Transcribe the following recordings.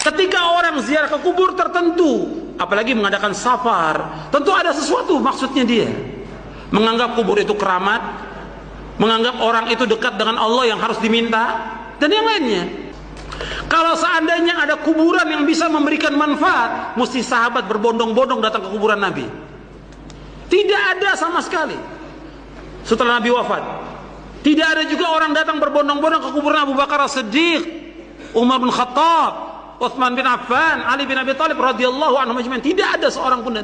Ketika orang ziarah ke kubur tertentu, apalagi mengadakan safar, tentu ada sesuatu maksudnya dia. Menganggap kubur itu keramat, menganggap orang itu dekat dengan Allah yang harus diminta, dan yang lainnya. Kalau seandainya ada kuburan yang bisa memberikan manfaat, mesti sahabat berbondong-bondong datang ke kuburan Nabi. Tidak ada sama sekali setelah Nabi wafat. Tidak ada juga orang datang berbondong-bondong ke kuburan Abu Bakar As-Siddiq, Umar bin Khattab, Utsman bin Affan, Ali bin Abi Thalib radhiyallahu anhum ajma'in. Tidak ada seorang pun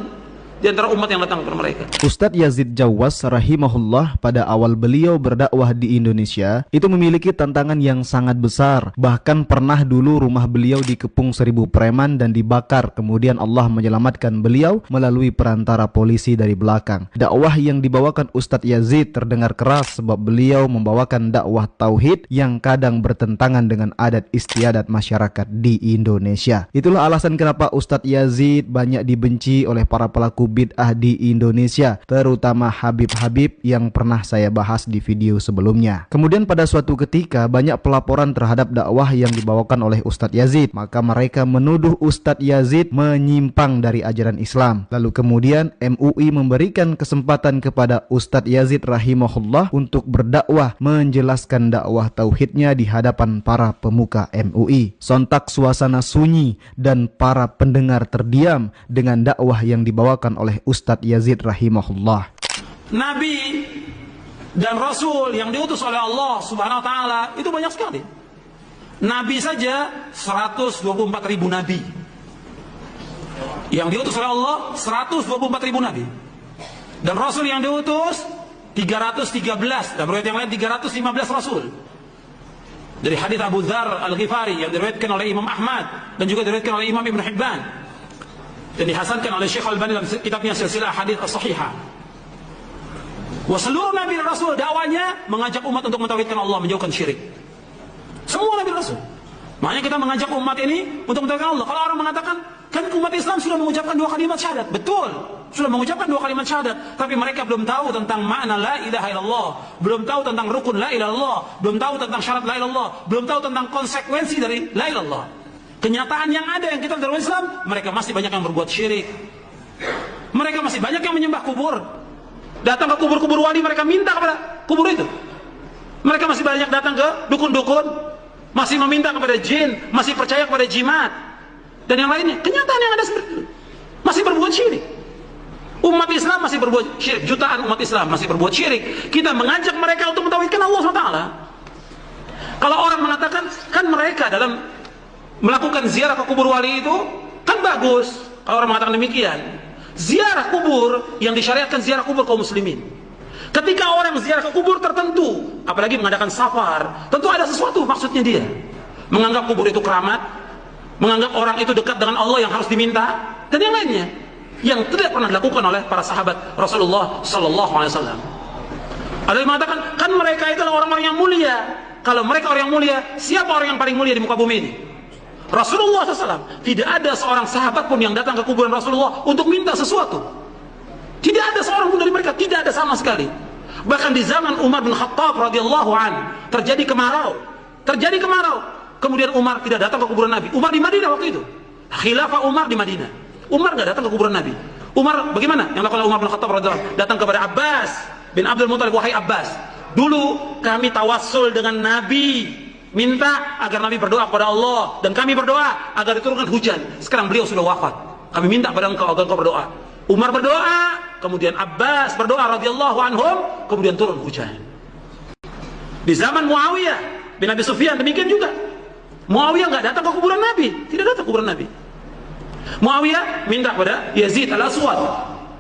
di antara umat yang datang kepada mereka. Ustadz Yazid Jawas rahimahullah pada awal beliau berdakwah di Indonesia itu memiliki tantangan yang sangat besar. Bahkan pernah dulu rumah beliau dikepung 1000 preman dan dibakar. Kemudian Allah menyelamatkan beliau melalui perantara polisi dari belakang. Dakwah yang dibawakan Ustadz Yazid terdengar keras sebab beliau membawakan dakwah tauhid yang kadang bertentangan dengan adat istiadat masyarakat di Indonesia. Itulah alasan kenapa Ustadz Yazid banyak dibenci oleh para pelaku bid'ah di Indonesia, terutama Habib-Habib yang pernah saya bahas di video sebelumnya. Kemudian pada suatu ketika banyak pelaporan terhadap dakwah yang dibawakan oleh Ustadz Yazid, maka mereka menuduh Ustadz Yazid menyimpang dari ajaran Islam. Lalu kemudian MUI memberikan kesempatan kepada Ustadz Yazid rahimahullah untuk berdakwah, menjelaskan dakwah tauhidnya di hadapan para pemuka MUI. Sontak suasana sunyi dan para pendengar terdiam dengan dakwah yang dibawakan oleh Ustadz Yazid rahimahullah. Nabi dan Rasul yang diutus oleh Allah Subhanahu wa taala itu banyak sekali. Nabi saja 124.000 nabi. Yang diutus oleh Allah 124.000 nabi. Dan Rasul yang diutus 313, dan riwayat yang lain 315 Rasul. Dari hadis Abu Dzar Al-Ghifari yang diriwayatkan oleh Imam Ahmad dan juga diriwayatkan oleh Imam Ibn Hibban dan dihasankan oleh Syekh Al-Albani dalam kitabnya Silsilah Hadits As-Shahihah. Wa seluruh nabi dan rasul dakwanya mengajak umat untuk mentauhidkan Allah, menjauhkan syirik. Semua nabi dan rasul. Makanya kita mengajak umat ini untuk mentauhidkan Allah. Kalau orang mengatakan, kan umat Islam sudah mengucapkan 2 kalimat syahadat. Betul, sudah mengucapkan 2 kalimat syahadat, tapi mereka belum tahu tentang makna la ilaha illallah, belum tahu tentang rukun la ilaha illallah, belum tahu tentang syarat la ilaha illallah, belum tahu tentang konsekuensi dari la ilaha illallah. Kenyataan yang ada yang kita dalam Islam, mereka masih banyak yang berbuat syirik. Mereka masih banyak yang menyembah kubur. Datang ke kubur-kubur wali, mereka minta kepada kubur itu. Mereka masih banyak datang ke dukun-dukun, masih meminta kepada jin, masih percaya kepada jimat dan yang lainnya. Kenyataan yang ada seperti itu. Masih berbuat syirik. Umat Islam masih berbuat syirik. Jutaan umat Islam masih berbuat syirik. Kita mengajak mereka untuk mentauhidkan Allah SWT. Kalau orang mengatakan, kan mereka dalam melakukan ziarah ke kubur wali itu kan bagus. Kalau orang mengatakan demikian, ziarah kubur yang disyariatkan ziarah kubur kaum muslimin. Ketika orang ziarah ke kubur tertentu, apalagi mengadakan safar, tentu ada sesuatu maksudnya dia. Menganggap kubur itu keramat, menganggap orang itu dekat dengan Allah yang harus diminta, dan yang lainnya yang tidak pernah dilakukan oleh para sahabat Rasulullah Sallallahu Alaihi Wasallam. Ada yang mengatakan, kan mereka itulah orang-orang yang mulia. Kalau mereka orang yang mulia, siapa orang yang paling mulia di muka bumi ini? Rasulullah SAW. Tidak ada seorang sahabat pun yang datang ke kuburan Rasulullah untuk minta sesuatu. Tidak ada seorang pun dari mereka, tidak ada sama sekali. Bahkan di zaman Umar bin Khattab radhiyallahu an terjadi kemarau. Kemudian Umar tidak datang ke kuburan Nabi. Umar di Madinah waktu itu. Khilafah Umar di Madinah. Umar nggak datang ke kuburan Nabi. Umar bagaimana? Yang lakukan Umar bin Khattab radhiyallahu an, datang kepada Abbas bin Abdul Muthalib. Wahai Abbas, dulu kami tawassul dengan Nabi, minta agar Nabi berdoa kepada Allah, dan kami berdoa agar diturunkan hujan. Sekarang beliau sudah wafat, kami minta kepada engkau agar engkau berdoa. Umar berdoa, kemudian Abbas berdoa radhiyallahu anhum, kemudian turun hujan. Di zaman Muawiyah bin Abi Sufyan demikian juga. Muawiyah nggak datang ke kuburan Nabi, tidak datang ke kuburan Nabi. Muawiyah minta kepada Yazid al-Aswad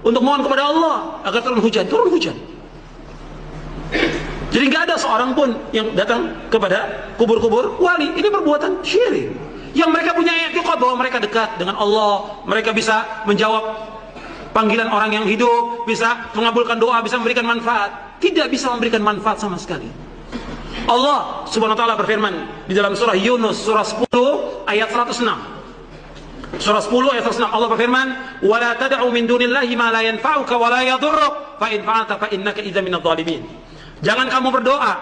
untuk mohon kepada Allah agar turun hujan, turun hujan. Jadi nggak ada seorang pun yang datang kepada kubur-kubur wali. Ini perbuatan syirik. Yang mereka punya i'tiqad bahwa mereka dekat dengan Allah, mereka bisa menjawab panggilan orang yang hidup, bisa mengabulkan doa, bisa memberikan manfaat. Tidak bisa memberikan manfaat sama sekali. Allah Subhanahu wa taala berfirman di dalam surah Yunus surah 10 ayat 106. Surah 10 ayat 106 Allah berfirman, "Wa la tad'u min dunillahi ma la yanfa'uka wa la yadhurruk, fa in fa'alta fa innaka idzan minadh dhalimin." Jangan kamu berdoa,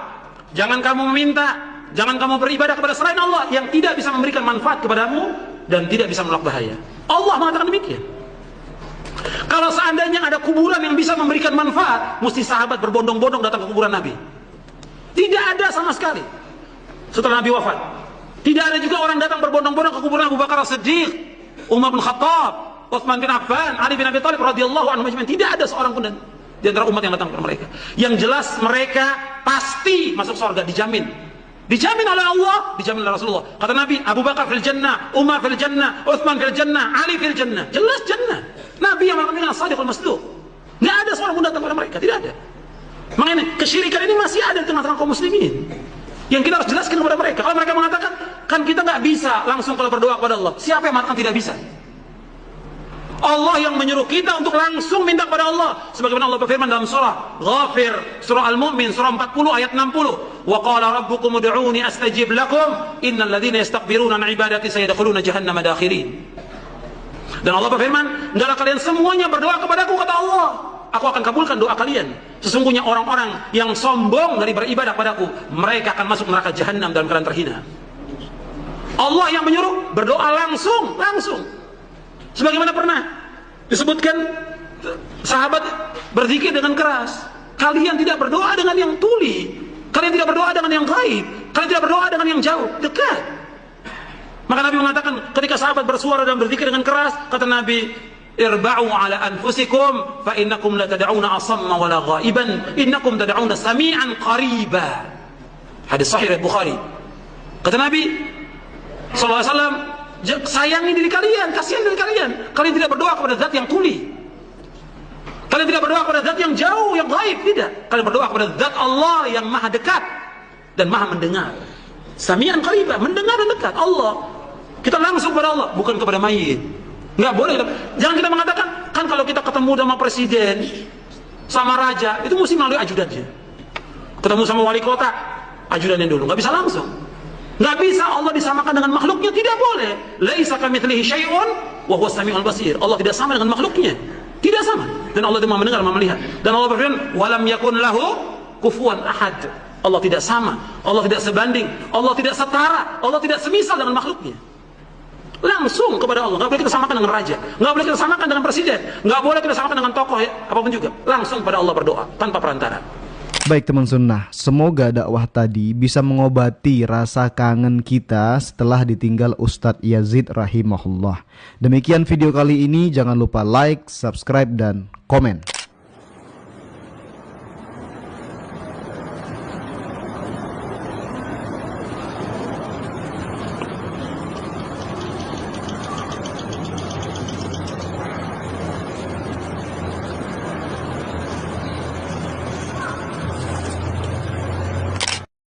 jangan kamu meminta, jangan kamu beribadah kepada selain Allah yang tidak bisa memberikan manfaat kepadamu dan tidak bisa menolak bahaya. Allah mengatakan demikian. Kalau seandainya ada kuburan yang bisa memberikan manfaat, mesti sahabat berbondong-bondong datang ke kuburan Nabi. Tidak ada sama sekali setelah Nabi wafat. Tidak ada juga orang datang berbondong-bondong ke kuburan Abu Bakar As-Siddiq, Umar bin Khattab, Utsman bin Affan, Ali bin Abi Thalib radhiyallahu anhum ajma'in. Tidak ada seorang pun di antara umat yang datang kepada mereka. Yang jelas mereka pasti masuk surga, dijamin. Dijamin oleh Allah, dijamin oleh Rasulullah. Kata Nabi, Abu Bakar fil jannah, Umar fil jannah, Utsman fil jannah, Ali fil jannah. Jelas jannah. Nabi yang mengatakan as-sadiqul masduq. Enggak ada seorang pun datang kepada mereka, tidak ada. Makanya kesyirikan ini masih ada di tengah-tengah kaum muslimin. Yang kita harus jelaskan kepada mereka. Kalau mereka mengatakan, kan kita nggak bisa langsung kalau berdoa kepada Allah. Siapa yang mengatakan tidak bisa? Allah yang menyuruh kita untuk langsung minta kepada Allah. Sebagaimana Allah berfirman dalam surah Ghafir, surah Al-Mu'min, surah 40 ayat 60. Wa qala rabbukum ud'uni astajib lakum innal ladzina yastakbiruna an ibadati sayadkhuluna jahannama dakhirin. Dan Allah berfirman, hendaklah kalian semuanya berdoa kepadaku, kata Allah. Aku akan kabulkan doa kalian. Sesungguhnya orang-orang yang sombong dari beribadah padaku, mereka akan masuk neraka jahanam dalam keadaan terhina. Allah yang menyuruh berdoa langsung. Sebagaimana pernah disebutkan, sahabat berzikir dengan keras. Kalian tidak berdoa dengan yang tuli, kalian tidak berdoa dengan yang gaib, kalian tidak berdoa dengan yang jauh, dekat. Maka Nabi mengatakan, ketika sahabat bersuara dan berzikir dengan keras, kata Nabi, irba'u ala anfusikum fa innakum la tad'una asamma wala ghaiban innakum tad'una sami'an qariba. Hadis sahih riwayat Bukhari. Kata Nabi sallallahu alaihi wasallam, sayangi diri kalian, kasihan diri kalian. Kalian tidak berdoa kepada zat yang tuli, kalian tidak berdoa kepada zat yang jauh, yang gaib, tidak. Kalian berdoa kepada zat Allah yang maha dekat dan maha mendengar. Sami'an qariba, mendengar dan dekat. Allah, kita langsung kepada Allah, bukan kepada mayit. Nggak boleh. Jangan kita mengatakan, kan kalau kita ketemu sama presiden, sama raja, itu mesti melalui ajudannya. Ketemu sama wali kota, ajudannya dulu. Nggak bisa langsung. Nggak bisa Allah disamakan dengan makhluknya, tidak boleh. Laisa kamitslihi syai'un wa huwas samiul basir. Allah tidak sama dengan makhluknya. Tidak sama. Dan Allah itu Maha mendengar, Maha melihat. Dan Allah berfirman, walam yakun lahu kufuwan ahad. Allah tidak sama, Allah tidak sebanding, Allah tidak setara, Allah tidak semisal dengan makhluknya. Langsung kepada Allah. Nggak boleh kita samakan dengan raja, nggak boleh kita samakan dengan presiden, nggak boleh kita samakan dengan tokoh apapun juga. Langsung kepada Allah berdoa tanpa perantara. Baik teman sunnah, semoga dakwah tadi bisa mengobati rasa kangen kita setelah ditinggal Ustadz Yazid rahimahullah. Demikian video kali ini, jangan lupa like, subscribe, dan komen.